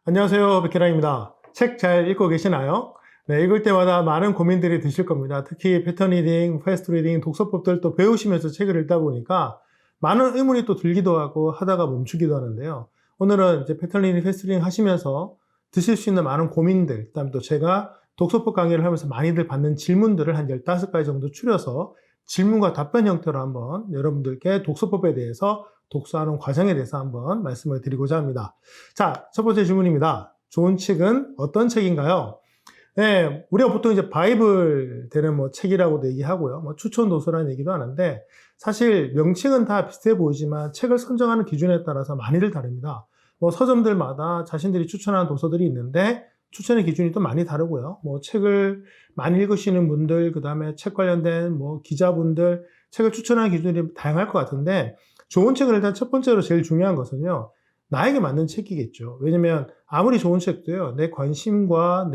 안녕하세요. 백혜랑입니다. 책 잘 읽고 계시나요? 네, 읽을 때마다 많은 고민들이 드실 겁니다. 특히 패턴 리딩, 패스트 리딩, 독서법들 또 배우시면서 책을 읽다 보니까 많은 의문이 또 들기도 하고 하다가 멈추기도 하는데요. 오늘은 이제 패턴 리딩, 패스트 리딩 하시면서 드실 수 있는 많은 고민들, 그다음에 또 제가 독서법 강의를 하면서 많이들 받는 질문들을 한 15가지 정도 추려서 질문과 답변 형태로 한번 여러분들께 독서법에 대해서 독서하는 과정에 대해서 한번 말씀을 드리고자 합니다. 자, 첫 번째 질문입니다. 좋은 책은 어떤 책인가요? 네, 우리가 보통 이제 바이블 되는 뭐 책이라고도 얘기하고요. 뭐 추천 도서라는 얘기도 하는데 사실 명칭은 다 비슷해 보이지만 책을 선정하는 기준에 따라서 많이들 다릅니다. 뭐 서점들마다 자신들이 추천하는 도서들이 있는데 추천의 기준이 또 많이 다르고요. 뭐 책을 많이 읽으시는 분들, 그 다음에 책 관련된 뭐 기자분들, 책을 추천하는 기준이 다양할 것 같은데 좋은 책을 일단 첫 번째로 제일 중요한 것은요. 나에게 맞는 책이겠죠. 왜냐면 아무리 좋은 책도요. 내 관심과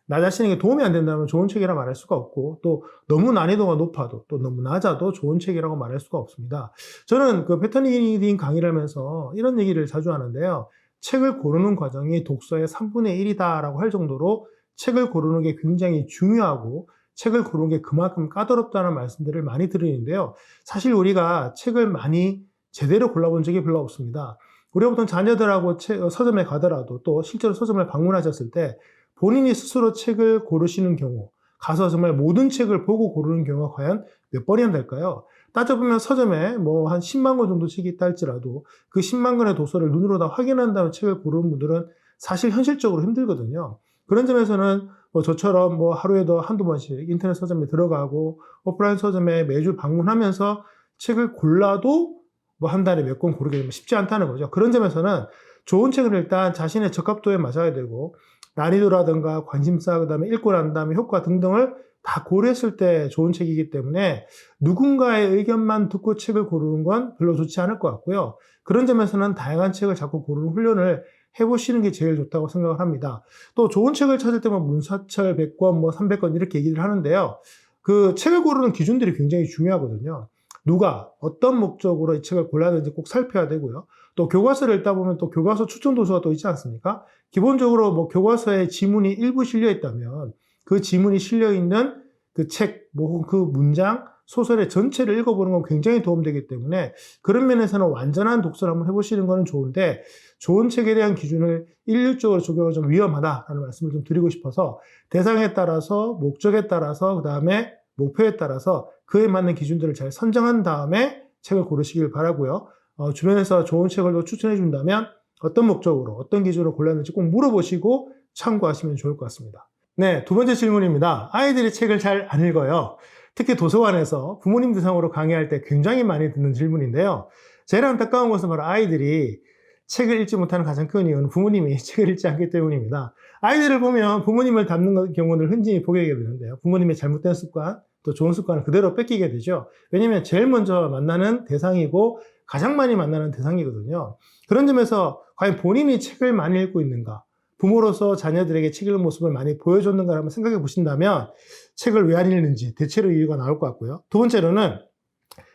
나 자신에게 도움이 안 된다면 좋은 책이라 말할 수가 없고 또 너무 난이도가 높아도 또 너무 낮아도 좋은 책이라고 말할 수가 없습니다. 저는 그 패턴 리딩 강의를 하면서 이런 얘기를 자주 하는데요. 책을 고르는 과정이 독서의 3분의 1이다라고 할 정도로 책을 고르는 게 굉장히 중요하고 책을 고르는 게 그만큼 까다롭다는 말씀들을 많이 드리는데요. 사실 우리가 책을 많이 제대로 골라본 적이 별로 없습니다. 우리가 보통 자녀들하고 서점에 가더라도 또 실제로 서점을 방문하셨을 때 본인이 스스로 책을 고르시는 경우, 가서 정말 모든 책을 보고 고르는 경우가 과연 몇 번이나 될까요? 따져보면 서점에 뭐 한 10만 권 정도 책이 있다 할지라도 그 10만 권의 도서를 눈으로 다 확인한 다음에 책을 고르는 분들은 사실 현실적으로 힘들거든요. 그런 점에서는 뭐 저처럼 뭐 하루에도 한두 번씩 인터넷 서점에 들어가고 오프라인 서점에 매주 방문하면서 책을 골라도 뭐 한 달에 몇 권 고르게 되면 쉽지 않다는 거죠. 그런 점에서는 좋은 책을 일단 자신의 적합도에 맞아야 되고 난이도라든가 관심사, 그다음에 읽고 난 다음에 효과 등등을 다 고려했을 때 좋은 책이기 때문에 누군가의 의견만 듣고 책을 고르는 건 별로 좋지 않을 것 같고요. 그런 점에서는 다양한 책을 자꾸 고르는 훈련을 해보시는 게 제일 좋다고 생각을 합니다. 또 좋은 책을 찾을 때만 문사철 100권, 뭐 300권 이렇게 얘기를 하는데요. 그 책을 고르는 기준들이 굉장히 중요하거든요. 누가 어떤 목적으로 이 책을 골라야 되는지 꼭 살펴야 되고요. 또 교과서를 읽다 보면 또 교과서 추천 도서가 또 있지 않습니까? 기본적으로 뭐 교과서에 지문이 일부 실려 있다면 그 지문이 실려 있는 그 책, 뭐 그 문장, 소설의 전체를 읽어보는 건 굉장히 도움되기 때문에 그런 면에서는 완전한 독서를 한번 해보시는 거는 좋은데 좋은 책에 대한 기준을 일률적으로 적용하면 좀 위험하다라는 말씀을 좀 드리고 싶어서 대상에 따라서 목적에 따라서 그 다음에 목표에 따라서 그에 맞는 기준들을 잘 선정한 다음에 책을 고르시길 바라고요. 주변에서 좋은 책을 또 추천해 준다면 어떤 목적으로 어떤 기준으로 골랐는지 꼭 물어보시고 참고하시면 좋을 것 같습니다. 네, 두 번째 질문입니다. 아이들이 책을 잘 안 읽어요. 특히 도서관에서 부모님 대상으로 강의할 때 굉장히 많이 듣는 질문인데요. 제일 안타까운 것은 바로 아이들이 책을 읽지 못하는 가장 큰 이유는 부모님이 책을 읽지 않기 때문입니다. 아이들을 보면 부모님을 닮는 경우를 흔히 보게 되는데요. 부모님의 잘못된 습관, 또 좋은 습관을 그대로 뺏기게 되죠. 왜냐하면 제일 먼저 만나는 대상이고 가장 많이 만나는 대상이거든요. 그런 점에서 과연 본인이 책을 많이 읽고 있는가? 부모로서 자녀들에게 책 읽는 모습을 많이 보여줬는가 한번 생각해 보신다면 책을 왜 안 읽는지 대체로 이유가 나올 것 같고요. 두 번째로는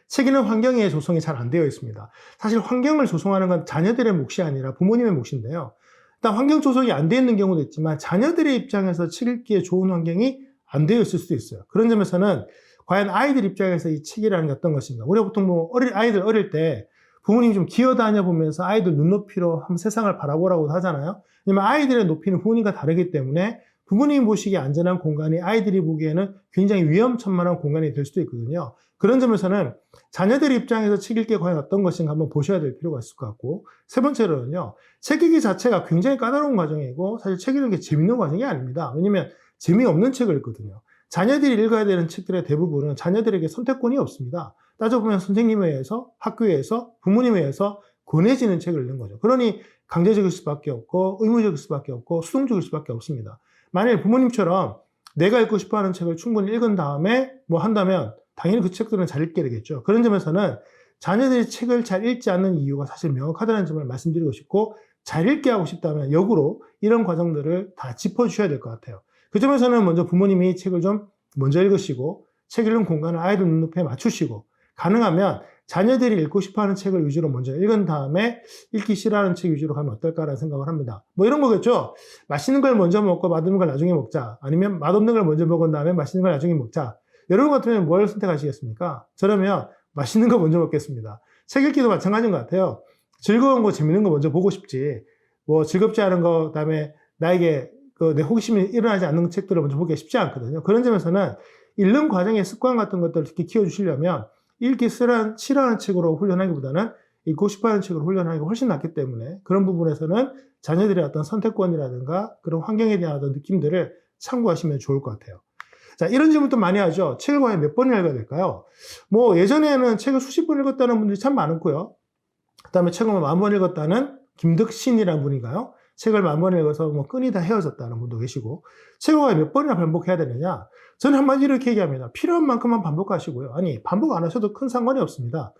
책 읽는 환경의 조성이 잘 안 되어 있습니다. 사실 환경을 조성하는 건 자녀들의 몫이 아니라 부모님의 몫인데요. 일단 환경 조성이 안 되어 있는 경우도 있지만 자녀들의 입장에서 책 읽기에 좋은 환경이 안 되어 있을 수도 있어요. 그런 점에서는 과연 아이들 입장에서 이 책이라는 게 어떤 것인가. 우리가 보통 뭐 아이들 어릴 때 부모님이 좀 기어다녀 보면서 아이들 눈높이로 한번 세상을 바라보라고 하잖아요. 왜냐면 아이들의 높이는 부모님과 다르기 때문에 부모님이 보시기에 안전한 공간이 아이들이 보기에는 굉장히 위험천만한 공간이 될 수도 있거든요. 그런 점에서는 자녀들 입장에서 책 읽기 과연 어떤 것인가 한번 보셔야 될 필요가 있을 것 같고, 세 번째로는요, 책 읽기 자체가 굉장히 까다로운 과정이고 사실 책 읽는 게 재밌는 과정이 아닙니다. 왜냐면 재미없는 책을 읽거든요. 자녀들이 읽어야 되는 책들의 대부분은 자녀들에게 선택권이 없습니다. 따져보면 선생님에 의해서, 학교에 의해서, 부모님에 의해서 권해지는 책을 읽는 거죠. 그러니 강제적일 수밖에 없고 의무적일 수밖에 없고 수동적일 수밖에 없습니다. 만일 부모님처럼 내가 읽고 싶어하는 책을 충분히 읽은 다음에 뭐 한다면 당연히 그 책들은 잘 읽게 되겠죠. 그런 점에서는 자녀들이 책을 잘 읽지 않는 이유가 사실 명확하다는 점을 말씀드리고 싶고 잘 읽게 하고 싶다면 역으로 이런 과정들을 다 짚어주셔야 될 것 같아요. 그 점에서는 먼저 부모님이 책을 좀 먼저 읽으시고 책 읽는 공간을 아이들 눈높이에 맞추시고 가능하면 자녀들이 읽고 싶어하는 책을 위주로 먼저 읽은 다음에 읽기 싫어하는 책 위주로 가면 어떨까라는 생각을 합니다. 뭐 이런 거겠죠. 맛있는 걸 먼저 먹고 맛없는 걸 나중에 먹자. 아니면 맛없는 걸 먼저 먹은 다음에 맛있는 걸 나중에 먹자. 여러분 같으면 뭘 선택하시겠습니까? 저라면 맛있는 거 먼저 먹겠습니다. 책 읽기도 마찬가지인 것 같아요. 즐거운 거, 재밌는 거 먼저 보고 싶지. 뭐 즐겁지 않은 거, 그다음에 나에게 내 호기심이 일어나지 않는 책들을 먼저 보기가 쉽지 않거든요. 그런 점에서는 읽는 과정의 습관 같은 것들을 특히 키워주시려면 읽기 싫어하는 책으로 훈련하기보다는 읽고 싶어하는 책으로 훈련하기가 훨씬 낫기 때문에 그런 부분에서는 자녀들의 어떤 선택권이라든가 그런 환경에 대한 어떤 느낌들을 참고하시면 좋을 것 같아요. 자, 이런 질문도 많이 하죠. 책을 과연 몇 번을 읽어야 될까요? 뭐 예전에는 책을 수십 번 읽었다는 분들이 참 많았고요. 그 다음에 책을 10,000번 읽었다는 김덕신이라는 분인가요? 책을 10,000번 읽어서 뭐 끈이 다 헤어졌다는 분도 계시고, 책을 몇 번이나 반복해야 되느냐? 저는 한마디로 이렇게 얘기합니다. 필요한 만큼만 반복하시고요. 아니, 반복 안 하셔도 큰 상관이 없습니다.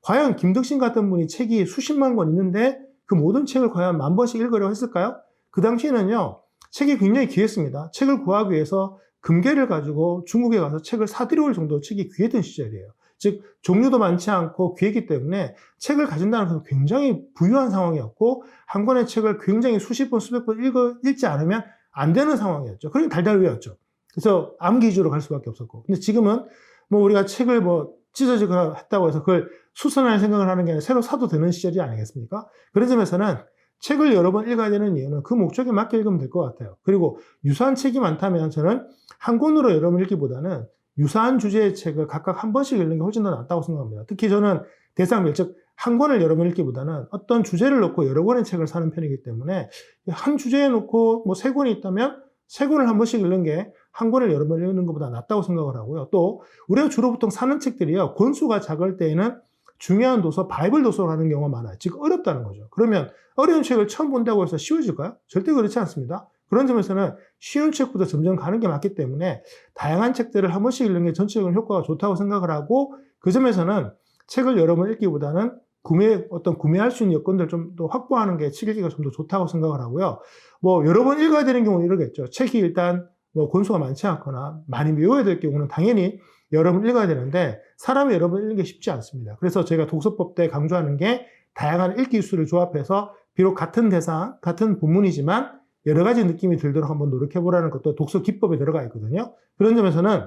과연 김덕신 같은 분이 책이 수십만 권 있는데 그 모든 책을 과연 10,000번씩 읽으려고 했을까요? 그 당시에는요, 책이 굉장히 귀했습니다. 책을 구하기 위해서 금괴를 가지고 중국에 가서 책을 사들여올 정도로 책이 귀했던 시절이에요. 즉 종류도 많지 않고 귀했기 때문에 책을 가진다는 것은 굉장히 부유한 상황이었고 한 권의 책을 굉장히 수십 번 수백 번 읽지 않으면 안 되는 상황이었죠. 그러니 달달 외웠죠. 그래서 암기 위주로 갈 수밖에 없었고. 근데 지금은 뭐 우리가 책을 뭐 찢어지거나 했다고 해서 그걸 수선할 생각을 하는 게 아니라 새로 사도 되는 시절이 아니겠습니까? 그런 점에서는 책을 여러 번 읽어야 되는 이유는 그 목적에 맞게 읽으면 될 것 같아요. 그리고 유사한 책이 많다면 저는 한 권으로 여러 번 읽기보다는 유사한 주제의 책을 각각 한 번씩 읽는 게 훨씬 더 낫다고 생각합니다. 특히 저는 대상별, 즉 한 권을 여러 번 읽기보다는 어떤 주제를 놓고 여러 권의 책을 사는 편이기 때문에 한 주제에 놓고 뭐 3권이 있다면 3권을 한 번씩 읽는 게 한 권을 여러 번 읽는 것보다 낫다고 생각을 하고요. 또 우리가 주로 보통 사는 책들이요. 권수가 작을 때에는 중요한 도서, 바이블 도서를 하는 경우가 많아요. 즉 어렵다는 거죠. 그러면 어려운 책을 처음 본다고 해서 쉬워질까요? 절대 그렇지 않습니다. 그런 점에서는 쉬운 책부터 점점 가는 게 맞기 때문에 다양한 책들을 한 번씩 읽는 게 전체적으로 효과가 좋다고 생각을 하고 그 점에서는 책을 여러 번 읽기보다는 구매할 수 있는 여건들을 좀 더 확보하는 게 책 읽기가 좀 더 좋다고 생각을 하고요. 뭐 여러 번 읽어야 되는 경우는 이러겠죠. 책이 일단 뭐 권수가 많지 않거나 많이 외워야 될 경우는 당연히 여러 번 읽어야 되는데 사람이 여러 번 읽는 게 쉽지 않습니다. 그래서 저희가 독서법 때 강조하는 게 다양한 읽기 수를 조합해서 비록 같은 대상, 같은 본문이지만 여러 가지 느낌이 들도록 한번 노력해보라는 것도 독서 기법에 들어가 있거든요. 그런 점에서는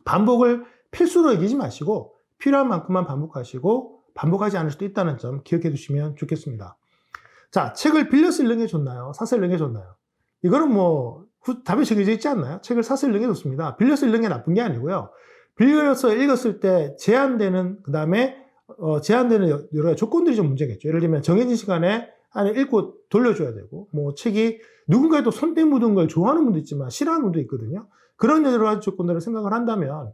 반복을 필수로 여기지 마시고 필요한 만큼만 반복하시고 반복하지 않을 수도 있다는 점 기억해 두시면 좋겠습니다. 자, 책을 빌려서 읽는 게 좋나요? 사서 읽는 게 좋나요? 이거는 뭐 답이 정해져 있지 않나요? 책을 사서 읽는 게 좋습니다. 빌려서 읽는 게 나쁜 게 아니고요. 빌려서 읽었을 때 제한되는 여러 가지 조건들이 좀 문제겠죠. 예를 들면 정해진 시간에 안에 읽고 돌려줘야 되고, 뭐 책이 누군가의 또 손때 묻은 걸 좋아하는 분도 있지만 싫어하는 분도 있거든요. 그런 여러 가지 조건들을 생각을 한다면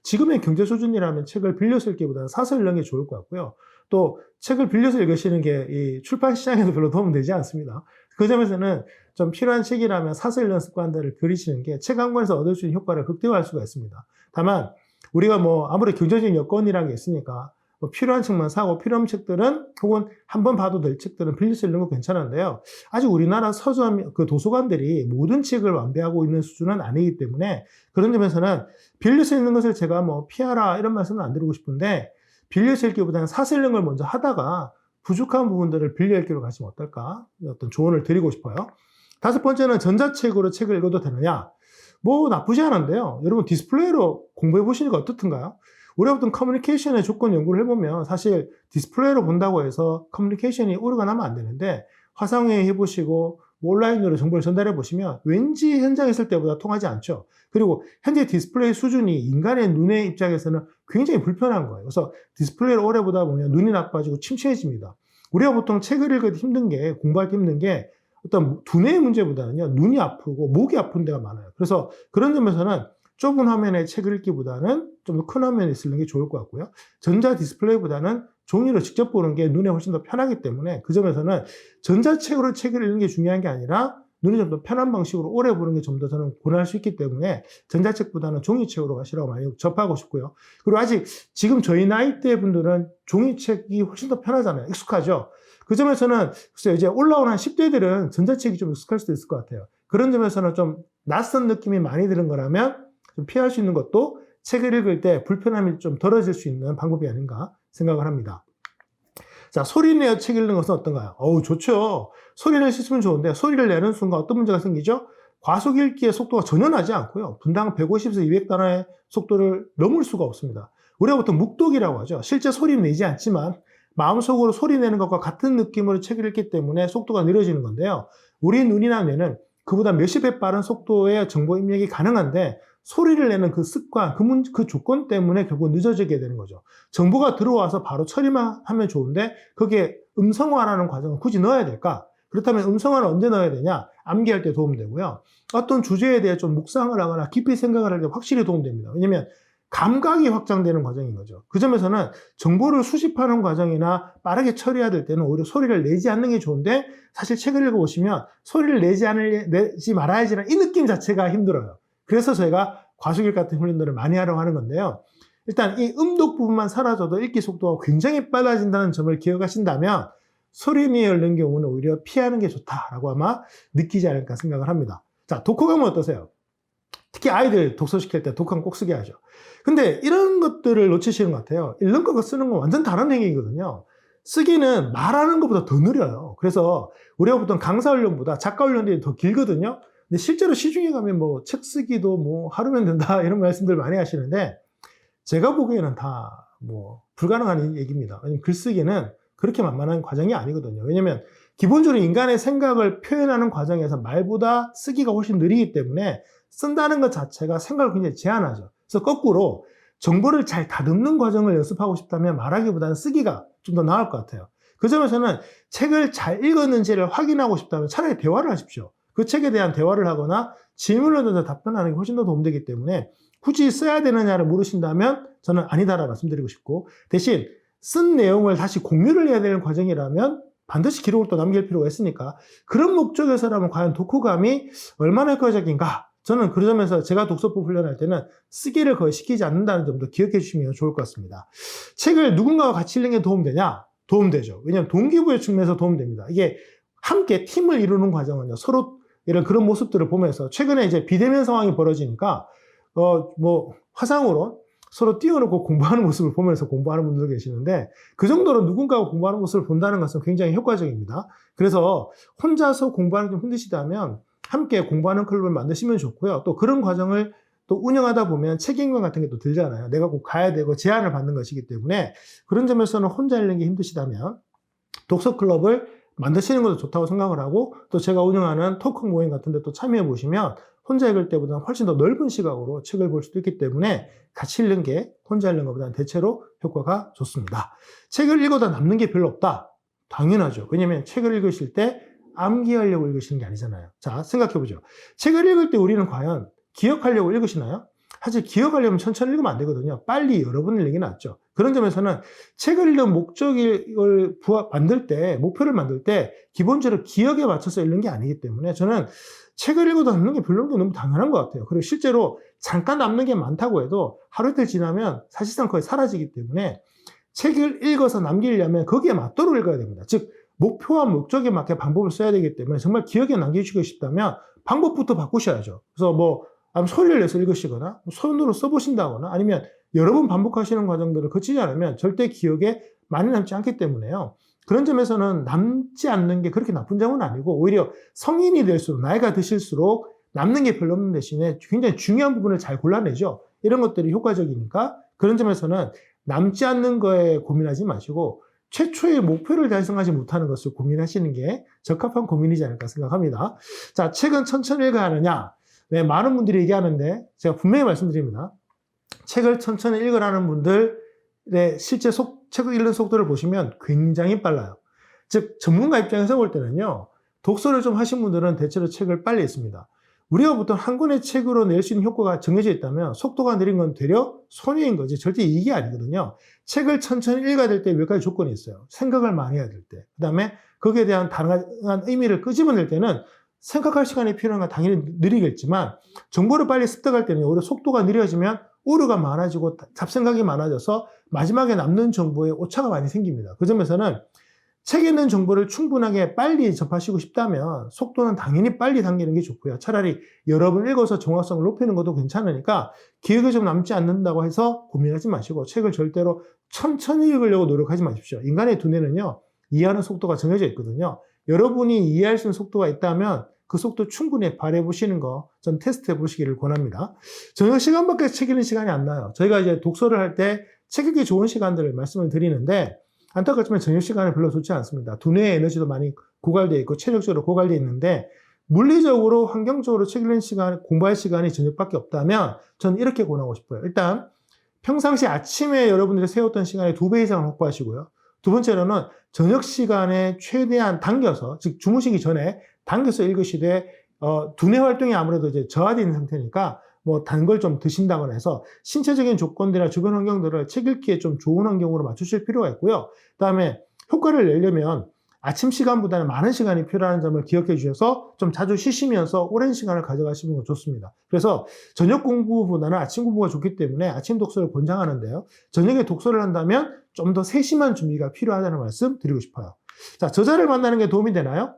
지금의 경제 수준이라면 책을 빌려서 읽기보다는 사서 읽는 게 좋을 것 같고요. 또 책을 빌려서 읽으시는 게 이 출판 시장에도 별로 도움 되지 않습니다. 그 점에서는 좀 필요한 책이라면 사서 읽는 습관들을 들이시는 게 책 한 권에서 얻을 수 있는 효과를 극대화할 수가 있습니다. 다만 우리가 뭐 아무리 경제적인 여건이라는 게 있으니까 뭐 필요한 책만 사고 필요한 책들은 혹은 한 번 봐도 될 책들은 빌려서 읽는 거 괜찮은데요. 아직 우리나라 서점 도서관들이 모든 책을 완비하고 있는 수준은 아니기 때문에 그런 점에서는 빌려서 읽는 것을 제가 뭐 피하라 이런 말씀은 안 드리고 싶은데 빌려서 읽기보다는 사서 읽는 걸 먼저 하다가 부족한 부분들을 빌려 읽기로 가시면 어떨까? 어떤 조언을 드리고 싶어요. 5번째는 전자책으로 책을 읽어도 되느냐? 뭐 나쁘지 않은데요. 여러분 디스플레이로 공부해 보시니까 어떻든가요? 우리가 보통 커뮤니케이션의 조건 연구를 해보면 사실 디스플레이로 본다고 해서 커뮤니케이션이 오류가 나면 안 되는데 화상회의 해보시고 온라인으로 정보를 전달해 보시면 왠지 현장에 있을 때보다 통하지 않죠. 그리고 현재 디스플레이 수준이 인간의 눈의 입장에서는 굉장히 불편한 거예요. 그래서 디스플레이를 오래 보다 보면 눈이 나빠지고 침침해집니다. 우리가 보통 책을 읽어도 힘든 게 공부할 때 힘든 게 어떤 두뇌의 문제보다는요 눈이 아프고 목이 아픈 데가 많아요. 그래서 그런 점에서는 좁은 화면에 책을 읽기보다는 좀 더 큰 화면에 쓰는 게 좋을 것 같고요. 전자 디스플레이보다는 종이로 직접 보는 게 눈에 훨씬 더 편하기 때문에 그 점에서는 전자책으로 책을 읽는 게 중요한 게 아니라 눈이 좀 더 편한 방식으로 오래 보는 게 좀 더 저는 권할 수 있기 때문에 전자책보다는 종이책으로 가시라고 많이 접하고 싶고요. 그리고 아직 지금 저희 나이대 분들은 종이책이 훨씬 더 편하잖아요. 익숙하죠. 그 점에서는 글쎄요, 이제 올라오는 한 10대들은 전자책이 좀 익숙할 수도 있을 것 같아요. 그런 점에서는 좀 낯선 느낌이 많이 드는 거라면 좀 피할 수 있는 것도 책을 읽을 때 불편함이 좀 덜어질 수 있는 방법이 아닌가 생각을 합니다. 자, 소리 내어 책 읽는 것은 어떤가요? 좋죠. 소리를 씻으면 좋은데 소리를 내는 순간 어떤 문제가 생기죠? 과속 읽기의 속도가 전혀 나지 않고요. 분당 150에서 200단어의 속도를 넘을 수가 없습니다. 우리가 보통 묵독이라고 하죠. 실제 소리는 내지 않지만 마음속으로 소리 내는 것과 같은 느낌으로 책을 읽기 때문에 속도가 느려지는 건데요. 우리 눈이나 뇌는 그보다 몇십 배 빠른 속도의 정보 입력이 가능한데 소리를 내는 그 습관, 그 조건 때문에 결국 늦어지게 되는 거죠. 정보가 들어와서 바로 처리만 하면 좋은데 거기에 음성화라는 과정을 굳이 넣어야 될까? 그렇다면 음성화는 언제 넣어야 되냐? 암기할 때 도움되고요. 어떤 주제에 대해 좀 묵상을 하거나 깊이 생각을 할 때 확실히 도움됩니다. 왜냐하면 감각이 확장되는 과정인 거죠. 그 점에서는 정보를 수집하는 과정이나 빠르게 처리해야 될 때는 오히려 소리를 내지 않는 게 좋은데 사실 책을 읽어보시면 소리를 내지 말아야지라는 이 느낌 자체가 힘들어요. 그래서 저희가 과속일 같은 훈련들을 많이 하려고 하는 건데요. 일단 이 음독 부분만 사라져도 읽기 속도가 굉장히 빨라진다는 점을 기억하신다면 소리 내어 읽는 경우는 오히려 피하는 게 좋다라고 아마 느끼지 않을까 생각을 합니다. 자, 독후감은 어떠세요? 특히 아이들 독서시킬 때 독후감 꼭 쓰게 하죠. 근데 이런 것들을 놓치시는 것 같아요. 읽는 거과 쓰는 건 완전 다른 행위거든요. 쓰기는 말하는 것보다 더 느려요. 그래서 우리가 보통 강사 훈련보다 작가 훈련들이 더 길거든요. 근데 실제로 시중에 가면 뭐 책 쓰기도 뭐 하루면 된다 이런 말씀들 많이 하시는데 제가 보기에는 다 뭐 불가능한 얘기입니다. 왜냐면 글쓰기는 그렇게 만만한 과정이 아니거든요. 왜냐면 기본적으로 인간의 생각을 표현하는 과정에서 말보다 쓰기가 훨씬 느리기 때문에 쓴다는 것 자체가 생각을 굉장히 제한하죠. 그래서 거꾸로 정보를 잘 다듬는 과정을 연습하고 싶다면 말하기보다는 쓰기가 좀 더 나을 것 같아요. 그 점에서는 책을 잘 읽었는지를 확인하고 싶다면 차라리 대화를 하십시오. 그 책에 대한 대화를 하거나 질문을 던져 답변하는 게 훨씬 더 도움되기 때문에 굳이 써야 되느냐를 물으신다면 저는 아니다라고 말씀드리고 싶고 대신 쓴 내용을 다시 공유를 해야 되는 과정이라면 반드시 기록을 또 남길 필요가 있으니까 그런 목적에서라면 과연 독후감이 얼마나 효과적인가 저는 그 점에서 제가 독서법 훈련할 때는 쓰기를 거의 시키지 않는다는 점도 기억해 주시면 좋을 것 같습니다. 책을 누군가와 같이 읽는 게 도움되냐? 도움되죠. 왜냐하면 동기부여 측면에서 도움됩니다. 이게 함께 팀을 이루는 과정은요. 서로 이런 그런 모습들을 보면서 최근에 이제 비대면 상황이 벌어지니까 화상으로 서로 띄워놓고 공부하는 모습을 보면서 공부하는 분들도 계시는데 그 정도로 누군가가 공부하는 모습을 본다는 것은 굉장히 효과적입니다. 그래서 혼자서 공부하는 게 좀 힘드시다면 함께 공부하는 클럽을 만드시면 좋고요. 또 그런 과정을 또 운영하다 보면 책임감 같은 게 또 들잖아요. 내가 꼭 가야 되고 제한을 받는 것이기 때문에 그런 점에서는 혼자 읽는 게 힘드시다면 독서 클럽을 만드시는 것도 좋다고 생각을 하고 또 제가 운영하는 토크 모임 같은 데 또 참여해 보시면 혼자 읽을 때보다는 훨씬 더 넓은 시각으로 책을 볼 수도 있기 때문에 같이 읽는 게 혼자 읽는 것보다는 대체로 효과가 좋습니다. 책을 읽어도 남는 게 별로 없다. 당연하죠. 왜냐하면 책을 읽으실 때 암기하려고 읽으시는 게 아니잖아요. 자, 생각해보죠. 책을 읽을 때 우리는 과연 기억하려고 읽으시나요? 사실 기억하려면 천천히 읽으면 안 되거든요. 빨리 여러 번 읽는 게 낫죠. 그런 점에서는 책을 읽는 목표를 만들 때 기본적으로 기억에 맞춰서 읽는 게 아니기 때문에 저는 책을 읽어도 남는 게 별로 너무 당연한 것 같아요. 그리고 실제로 잠깐 남는 게 많다고 해도 하루 이틀 지나면 사실상 거의 사라지기 때문에 책을 읽어서 남기려면 거기에 맞도록 읽어야 됩니다. 즉 목표와 목적에 맞게 방법을 써야 되기 때문에 정말 기억에 남기시고 싶다면 방법부터 바꾸셔야죠. 그래서 소리를 내서 읽으시거나 손으로 써보신다거나 아니면 여러 번 반복하시는 과정들을 거치지 않으면 절대 기억에 많이 남지 않기 때문에요. 그런 점에서는 남지 않는 게 그렇게 나쁜 점은 아니고 오히려 성인이 될수록 나이가 드실수록 남는 게 별로 없는 대신에 굉장히 중요한 부분을 잘 골라내죠. 이런 것들이 효과적이니까 그런 점에서는 남지 않는 거에 고민하지 마시고 최초의 목표를 달성하지 못하는 것을 고민하시는 게 적합한 고민이지 않을까 생각합니다. 자, 책은 천천히 읽어야 하느냐? 네, 많은 분들이 얘기하는데 제가 분명히 말씀드립니다. 책을 천천히 읽으라는 분들의 실제 책을 읽는 속도를 보시면 굉장히 빨라요. 즉 전문가 입장에서 볼 때는요. 독서를 좀 하신 분들은 대체로 책을 빨리 읽습니다. 우리가 보통 한 권의 책으로 낼 수 있는 효과가 정해져 있다면 속도가 느린 건 되려 손해인 거지 절대 이익이 아니거든요. 책을 천천히 읽어야 될 때 몇 가지 조건이 있어요. 생각을 많이 해야 될 때. 그 다음에 거기에 대한 다양한 의미를 끄집어낼 때는 생각할 시간이 필요한 건 당연히 느리겠지만 정보를 빨리 습득할 때는 오히려 속도가 느려지면 오류가 많아지고 잡생각이 많아져서 마지막에 남는 정보에 오차가 많이 생깁니다. 그 점에서는 책에 있는 정보를 충분하게 빨리 접하시고 싶다면 속도는 당연히 빨리 당기는 게 좋고요. 차라리 여러 번 읽어서 정확성을 높이는 것도 괜찮으니까 기억에 좀 남지 않는다고 해서 고민하지 마시고 책을 절대로 천천히 읽으려고 노력하지 마십시오. 인간의 두뇌는요, 이해하는 속도가 정해져 있거든요. 여러분이 이해할 수 있는 속도가 있다면 그 속도 충분히 발휘해 보시는 거 좀 테스트해 보시기를 권합니다. 저녁 시간밖에 책 읽는 시간이 안 나요. 저희가 이제 독서를 할 때 책 읽기 좋은 시간들을 말씀을 드리는데 안타깝지만 저녁 시간은 별로 좋지 않습니다. 두뇌의 에너지도 많이 고갈되어 있고 체력적으로 고갈되어 있는데 물리적으로 환경적으로 책 읽는 시간, 공부할 시간이 저녁밖에 없다면 저는 이렇게 권하고 싶어요. 일단 평상시 아침에 여러분들이 세웠던 시간의 2배 이상을 확보하시고요. 두 번째로는 저녁 시간에 최대한 당겨서, 즉 주무시기 전에 당겨서 읽으시되 두뇌 활동이 아무래도 이제 저하되어 있는 상태니까 뭐 단 걸 좀 드신다거나 해서 신체적인 조건들이나 주변 환경들을 책 읽기에 좀 좋은 환경으로 맞추실 필요가 있고요. 그다음에 효과를 내려면 아침 시간보다는 많은 시간이 필요한 점을 기억해 주셔서 좀 자주 쉬시면서 오랜 시간을 가져가시는 건 좋습니다. 그래서 저녁 공부보다는 아침 공부가 좋기 때문에 아침 독서를 권장하는데요. 저녁에 독서를 한다면 좀 더 세심한 준비가 필요하다는 말씀 드리고 싶어요. 자, 저자를 만나는 게 도움이 되나요?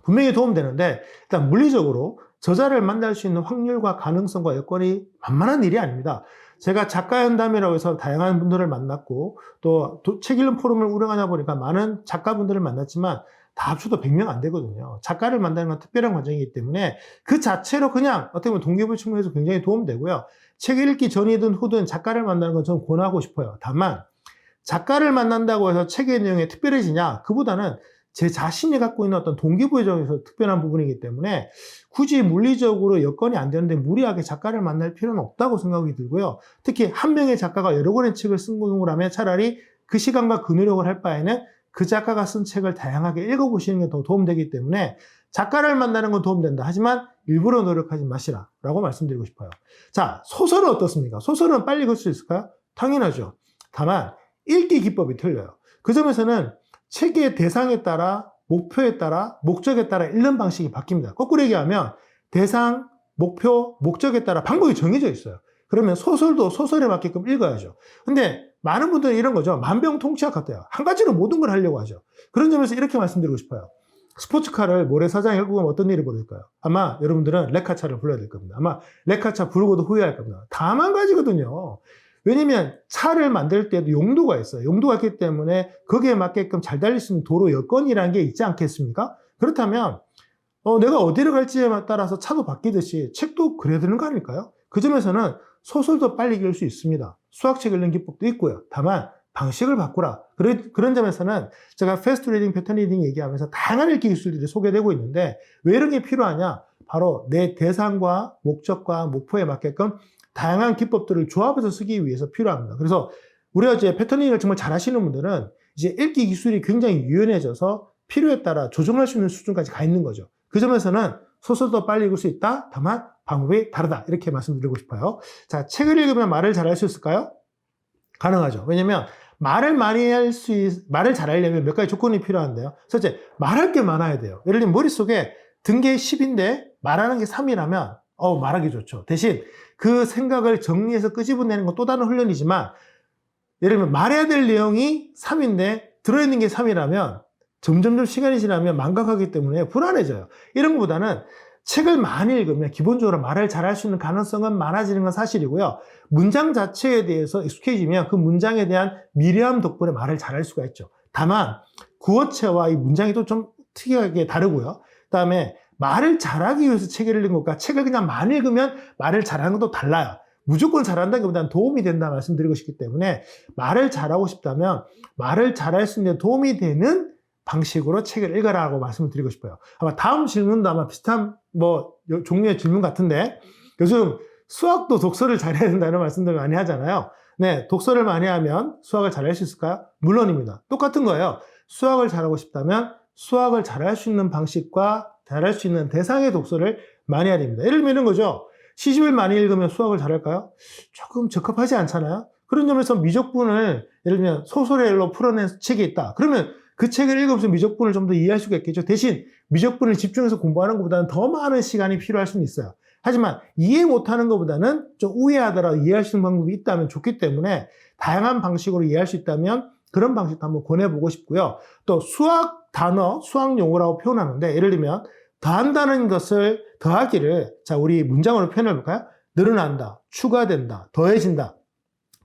분명히 도움되는데 일단 물리적으로 저자를 만날 수 있는 확률과 가능성과 여건이 만만한 일이 아닙니다. 제가 작가연담이라고 해서 다양한 분들을 만났고 또 책 읽는 포럼을 운영하다 보니까 많은 작가분들을 만났지만 다 합쳐도 100명 안 되거든요. 작가를 만나는 건 특별한 과정이기 때문에 그 자체로 그냥 어떻게 보면 동기부여 측면에서 굉장히 도움되고요. 책 읽기 전이든 후든 작가를 만나는 건 저는 권하고 싶어요. 다만 작가를 만난다고 해서 책의 내용이 특별해지냐? 그보다는 제 자신이 갖고 있는 어떤 동기부여적에서 특별한 부분이기 때문에 굳이 물리적으로 여건이 안 되는데 무리하게 작가를 만날 필요는 없다고 생각이 들고요. 특히 한 명의 작가가 여러 권의 책을 쓴 경우라면 차라리 그 시간과 그 노력을 할 바에는 그 작가가 쓴 책을 다양하게 읽어보시는 게 더 도움되기 때문에 작가를 만나는 건 도움된다. 하지만 일부러 노력하지 마시라 라고 말씀드리고 싶어요. 자, 소설은 어떻습니까? 소설은 빨리 읽을 수 있을까요? 당연하죠. 다만 읽기 기법이 틀려요. 그 점에서는 책의 대상에 따라, 목표에 따라, 목적에 따라 읽는 방식이 바뀝니다. 거꾸로 얘기하면 대상, 목표, 목적에 따라 방법이 정해져 있어요. 그러면 소설도 소설에 맞게끔 읽어야죠. 근데 많은 분들은 이런 거죠. 만병통치약 같아요. 한 가지로 모든 걸 하려고 하죠. 그런 점에서 이렇게 말씀드리고 싶어요. 스포츠카를 모래사장에 끌고 가면 어떤 일이 벌어질까요? 아마 여러분들은 레카차를 불러야 될 겁니다. 아마 레카차 부르고도 후회할 겁니다. 다 망가지거든요. 왜냐면 차를 만들 때도 용도가 있어요. 용도가 있기 때문에 거기에 맞게끔 잘 달릴 수 있는 도로 여건이라는 게 있지 않겠습니까? 그렇다면 내가 어디를 갈지에 따라서 차도 바뀌듯이 책도 그래야 되는 거 아닐까요? 그 점에서는 소설도 빨리 읽을 수 있습니다. 수학책 읽는 기법도 있고요. 다만 방식을 바꾸라. 그런 점에서는 제가 패스트 리딩, 패턴 리딩 얘기하면서 다양한 읽기 기술들이 소개되고 있는데 왜 이런 게 필요하냐? 바로 내 대상과 목적과 목표에 맞게끔 다양한 기법들을 조합해서 쓰기 위해서 필요합니다. 그래서 우리가 이제 패터닝을 정말 잘 하시는 분들은 이제 읽기 기술이 굉장히 유연해져서 필요에 따라 조정할 수 있는 수준까지 가 있는 거죠. 그 점에서는 소설도 빨리 읽을 수 있다. 다만 방법이 다르다. 이렇게 말씀드리고 싶어요. 자, 책을 읽으면 말을 잘할 수 있을까요? 가능하죠. 왜냐면 말을 잘하려면 몇 가지 조건이 필요한데요. 첫째, 말할 게 많아야 돼요. 예를 들면 머릿속에 든 게 10인데 말하는 게 3이라면 말하기 좋죠. 대신 그 생각을 정리해서 끄집어내는 건 또 다른 훈련이지만 예를 들면 말해야 될 내용이 3인데 들어있는 게 3이라면 점점점 시간이 지나면 망각하기 때문에 불안해져요. 이런 것보다는 책을 많이 읽으면 기본적으로 말을 잘할 수 있는 가능성은 많아지는 건 사실이고요. 문장 자체에 대해서 익숙해지면 그 문장에 대한 미래함 덕분에 말을 잘할 수가 있죠. 다만 구어체와 이 문장이 또 좀 특이하게 다르고요. 그다음에 말을 잘하기 위해서 책을 읽는 것과 책을 그냥 많이 읽으면 말을 잘하는 것도 달라요. 무조건 잘한다는 것보다는 도움이 된다 말씀드리고 싶기 때문에 말을 잘하고 싶다면 말을 잘할 수 있는 데 도움이 되는 방식으로 책을 읽어라고 말씀을 드리고 싶어요. 아마 다음 질문도 아마 비슷한 종류의 질문 같은데 요즘 수학도 독서를 잘해야 된다는 말씀들 많이 하잖아요. 네, 독서를 많이 하면 수학을 잘할 수 있을까요? 물론입니다. 똑같은 거예요. 수학을 잘하고 싶다면 수학을 잘할 수 있는 방식과 잘할 수 있는 대상의 독서를 많이 해야 됩니다. 예를 들면 이런 거죠. 시집을 많이 읽으면 수학을 잘할까요? 조금 적합하지 않잖아요. 그런 점에서 미적분을 예를 들면 소설로 풀어낸 책이 있다. 그러면 그 책을 읽으면서 미적분을 좀 더 이해할 수가 있겠죠. 대신 미적분을 집중해서 공부하는 것보다는 더 많은 시간이 필요할 수는 있어요. 하지만 이해 못하는 것보다는 좀 우회하더라도 이해할 수 있는 방법이 있다면 좋기 때문에 다양한 방식으로 이해할 수 있다면 그런 방식도 한번 권해보고 싶고요. 또 수학 단어, 수학 용어라고 표현하는데 예를 들면 더한다는 것을 더하기를 자 우리 문장으로 표현해 볼까요? 늘어난다, 추가된다, 더해진다.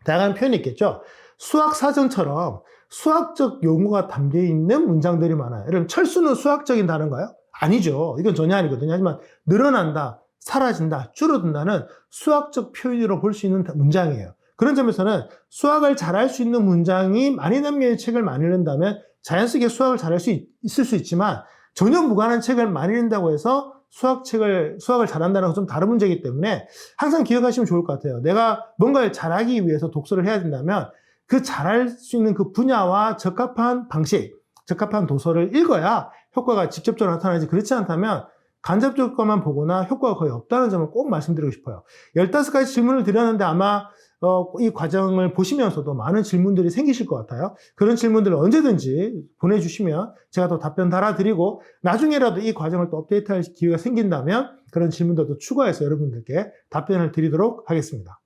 다양한 표현이 있겠죠. 수학 사전처럼 수학적 용어가 담겨 있는 문장들이 많아요. 여러분 철수는 수학적인 단어인가요? 아니죠. 이건 전혀 아니거든요. 하지만 늘어난다, 사라진다, 줄어든다는 수학적 표현으로 볼 수 있는 문장이에요. 그런 점에서는 수학을 잘할 수 있는 문장이 많이 담겨있는 책을 많이 읽는다면 자연스럽게 수학을 잘할 수 있을 수 있지만 전혀 무관한 책을 많이 읽는다고 해서 수학을 잘한다는 건 좀 다른 문제이기 때문에 항상 기억하시면 좋을 것 같아요. 내가 뭔가를 잘하기 위해서 독서를 해야 된다면 그 잘할 수 있는 그 분야와 적합한 방식, 적합한 도서를 읽어야 효과가 직접적으로 나타나지 그렇지 않다면 간접적 것만 보거나 효과가 거의 없다는 점을 꼭 말씀드리고 싶어요. 15가지 질문을 드렸는데 아마 이 과정을 보시면서도 많은 질문들이 생기실 것 같아요. 그런 질문들을 언제든지 보내주시면 제가 또 답변 달아드리고 나중에라도 이 과정을 또 업데이트할 기회가 생긴다면 그런 질문들도 추가해서 여러분들께 답변을 드리도록 하겠습니다.